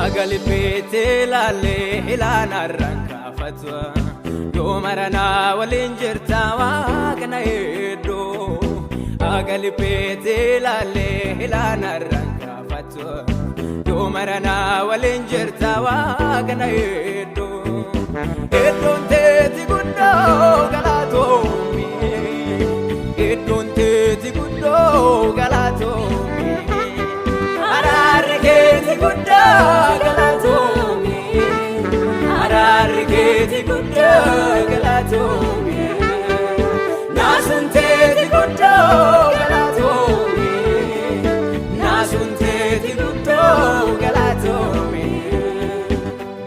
Agalipete lalle ilana rankafatwa Yomarana walinjirta waqna eddo Agalipete lalle ilana rankafatwa Yomarana walinjirta waqna eddo Eddon teti guddo galatomi Eddon teti guddo galatomi Arargeti guddo galatomi Arargeti guddo galatomi Nasunteti guddo galatomi Nasunteti guddo galatomi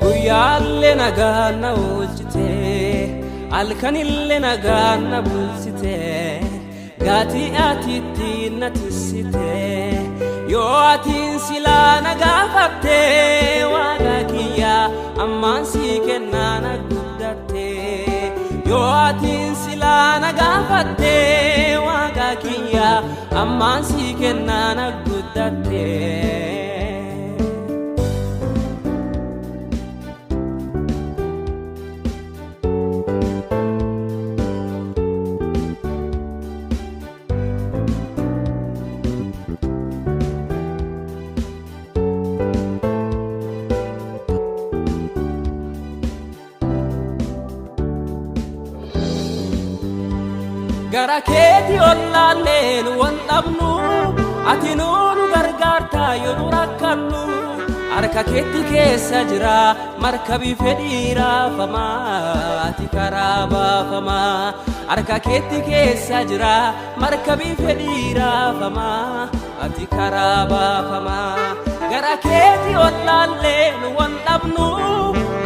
Guyalle naganna ulchite Alkanille naganna bulsite Gati atitti natisite Yo atin sila nagafatte waga kiya amman si kenna nagudatte Yo atin sila nagafatte waga kiya amman si kenna nagudatte Garaketi ollaleen wandabnu atinunu gargaarta yonu rakkannu harka keetti keessa jira markabi fedhiira fama ati karaa baafama harka keetti keessa jira markabi fedhiira fama ati karaa baafama Garaketi ollaleen wandabnu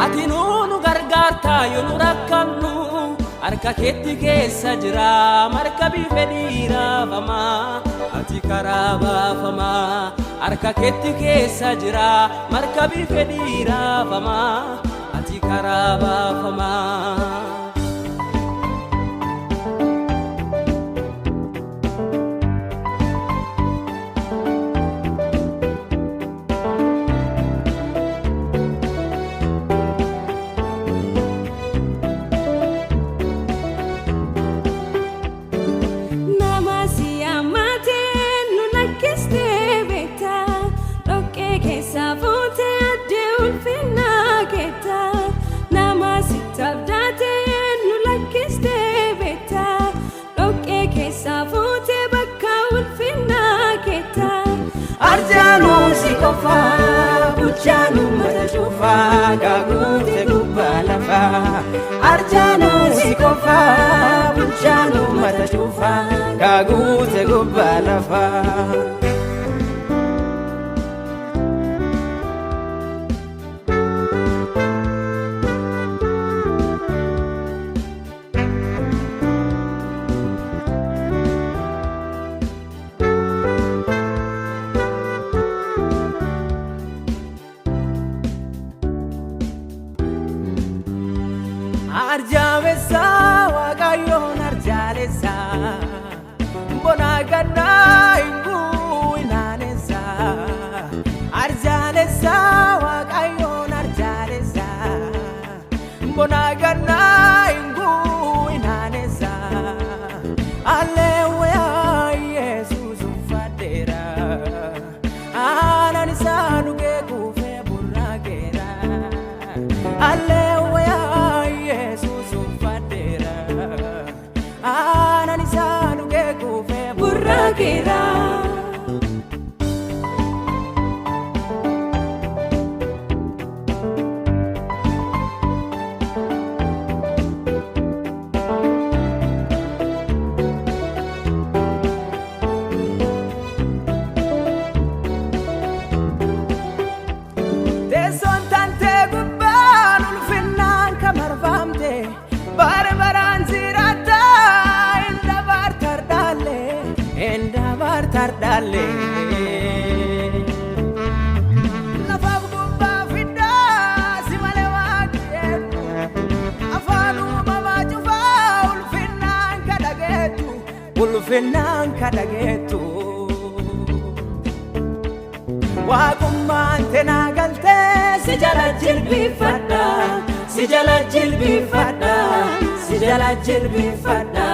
atinunu gargaarta yonu rakkannu Arka keetti keessa jira markabi fedhiira fama ati karaa baafama Arka keetti keessa jira markabi fedhiira fama ati karaa baafama Arjanu sikofa, buchanu matachufa, gagute gubalafa. Arjanu sikofa, buchanu matachufa, gagute gubalafa. Arjamesa wagayon arjalesa Bona gana ingu inanesa Arjalesa wagayon arjalesa Bona gana ingu inanesa Aleluya Jesus ufadera Ananisa nuge kufe buragera Aleluya Jesus ufadera Ananisa nuge kufe buragera Tardale Nafab gubba fidda simale waqet afanu mama jufa ulfinnan kadagetu Waqummaan tena galte jala jilbifadha si jala jilbifadha si jala jilbifadha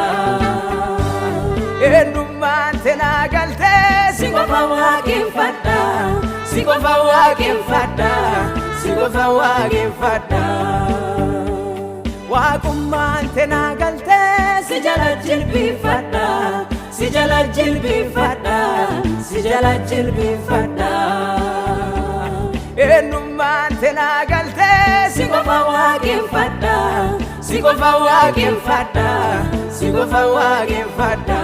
eenyummaan teenaa galtee si qofa waaqeffadha si qofa waaqeffadha si qofa waaqeffadha waaqummaan teenaa galtee si jala jilbifadha si jala jilbifadha si jala jilbifadha eenyummaan teenaa galtee si qofa waaqeffadha si qofa waaqeffadha si qofa waaqeffadha